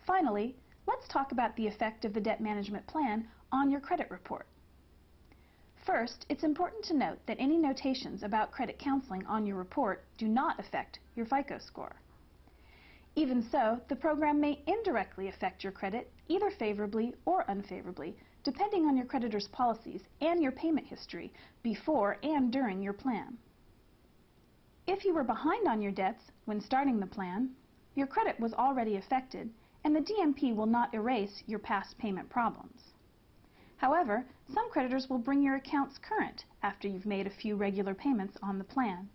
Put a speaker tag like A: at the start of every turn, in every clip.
A: Finally, let's talk about the effect of the debt management plan on your credit report. First, it's important to note that any notations about credit counseling on your report do not affect your FICO score. Even so, the program may indirectly affect your credit, either favorably or unfavorably, depending on your creditor's policies and your payment history before and during your plan. If you were behind on your debts when starting the plan, your credit was already affected, and the DMP will not erase your past payment problems. However, some creditors will bring your accounts current after you've made a few regular payments on the plan,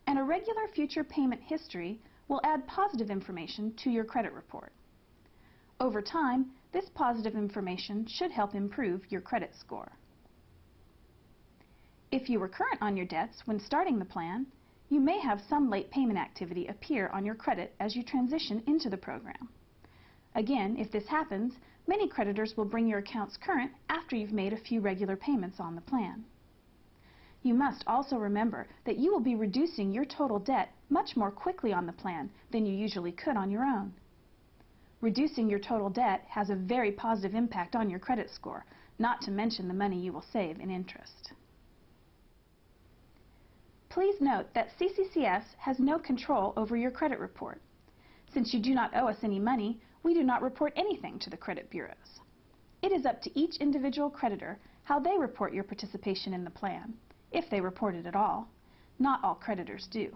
A: and a regular future payment history will add positive information to your credit report. Over time, this positive information should help improve your credit score. If you were current on your debts when starting the plan, you may have some late payment activity appear on your credit as you transition into the program. Again, if this happens, many creditors will bring your accounts current after you've made a few regular payments on the plan. You must also remember that you will be reducing your total debt much more quickly on the plan than you usually could on your own. Reducing your total debt has a very positive impact on your credit score, not to mention the money you will save in interest. Please note that CCCS has no control over your credit report. Since you do not owe us any money, we do not report anything to the credit bureaus. It is up to each individual creditor how they report your participation in the plan, if they report it at all. Not all creditors do.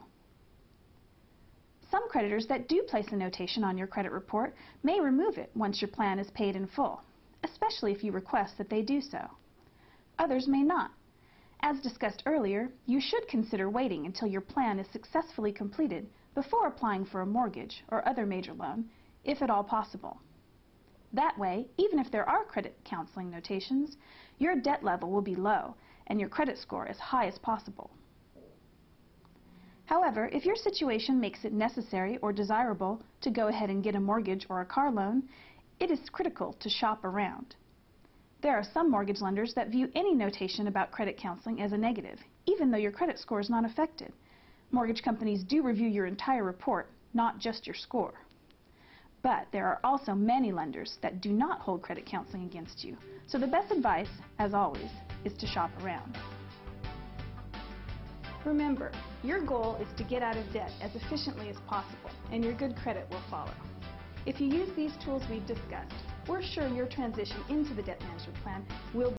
A: Some creditors that do place a notation on your credit report may remove it once your plan is paid in full, especially if you request that they do so. Others may not. As discussed earlier, you should consider waiting until your plan is successfully completed before applying for a mortgage or other major loan, if at all possible. That way, even if there are credit counseling notations, your debt level will be low and your credit score as high as possible. However, if your situation makes it necessary or desirable to go ahead and get a mortgage or a car loan, it is critical to shop around. There are some mortgage lenders that view any notation about credit counseling as a negative, even though your credit score is not affected. Mortgage companies do review your entire report, not just your score. But there are also many lenders that do not hold credit counseling against you, so the best advice, as always, is to shop around. Remember, your goal is to get out of debt as efficiently as possible, and your good credit will follow. If you use these tools we've discussed, we're sure your transition into the debt management plan will